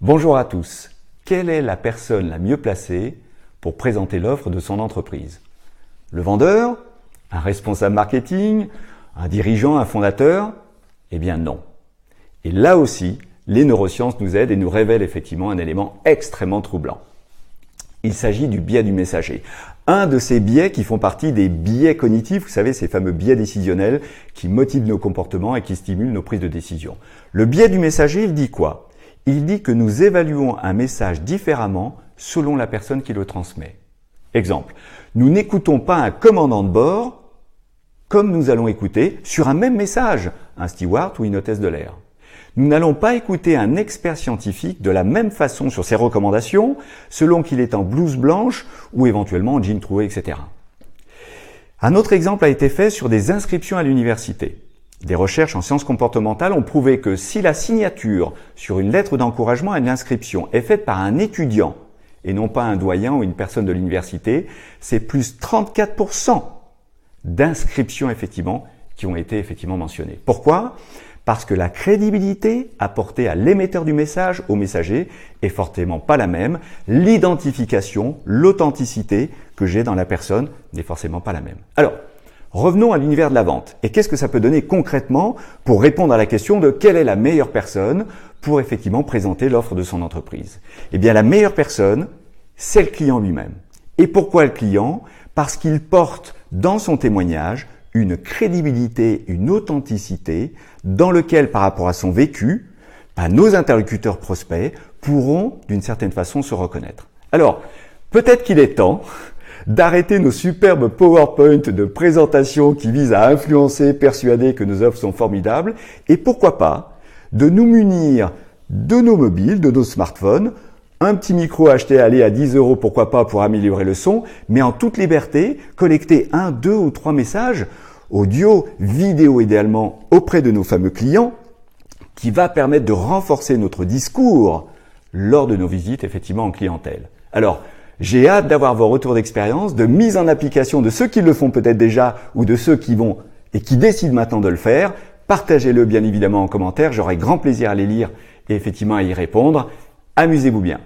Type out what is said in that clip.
Bonjour à tous. Quelle est la personne la mieux placée pour présenter l'offre de son entreprise? Le vendeur? Un responsable marketing? Un dirigeant? Un fondateur? Eh bien non. Et là aussi, les neurosciences nous aident et nous révèlent effectivement un élément extrêmement troublant. Il s'agit du biais du messager. Un de ces biais qui font partie des biais cognitifs, vous savez, ces fameux biais décisionnels qui motivent nos comportements et qui stimulent nos prises de décision. Le biais du messager, il dit quoi? Il dit que nous évaluons un message différemment selon la personne qui le transmet. Exemple, nous n'écoutons pas un commandant de bord comme nous allons écouter sur un même message un steward ou une hôtesse de l'air. Nous n'allons pas écouter un expert scientifique de la même façon sur ses recommandations selon qu'il est en blouse blanche ou éventuellement en jean troué, etc. Un autre exemple a été fait sur des inscriptions à l'université. Des recherches en sciences comportementales ont prouvé que si la signature sur une lettre d'encouragement à une inscription est faite par un étudiant et non pas un doyen ou une personne de l'université, c'est plus 34% d'inscriptions effectivement qui ont été effectivement mentionnées. Pourquoi ? Parce que la crédibilité apportée à l'émetteur du message, au messager, est forcément pas la même. L'identification, l'authenticité que j'ai dans la personne n'est forcément pas la même. Alors, revenons à l'univers de la vente. Et qu'est-ce que ça peut donner concrètement pour répondre à la question de quelle est la meilleure personne pour effectivement présenter l'offre de son entreprise? Eh bien, la meilleure personne, c'est le client lui-même. Et pourquoi le client? Parce qu'il porte dans son témoignage une crédibilité, une authenticité dans lequel, par rapport à son vécu, nos interlocuteurs prospects pourront d'une certaine façon se reconnaître. Alors, peut-être qu'il est temps d'arrêter nos superbes PowerPoint de présentation qui visent à influencer, persuader que nos offres sont formidables, et pourquoi pas de nous munir de nos mobiles, de nos smartphones, un petit micro acheté à 10 €, pourquoi pas, pour améliorer le son, mais en toute liberté, collecter 1, 2 ou 3 messages, audio, vidéo idéalement, auprès de nos fameux clients, qui va permettre de renforcer notre discours lors de nos visites, effectivement, en clientèle. Alors, j'ai hâte d'avoir vos retours d'expérience, de mise en application de ceux qui le font peut-être déjà ou de ceux qui vont et qui décident maintenant de le faire. Partagez-le bien évidemment en commentaire, j'aurai grand plaisir à les lire et effectivement à y répondre. Amusez-vous bien.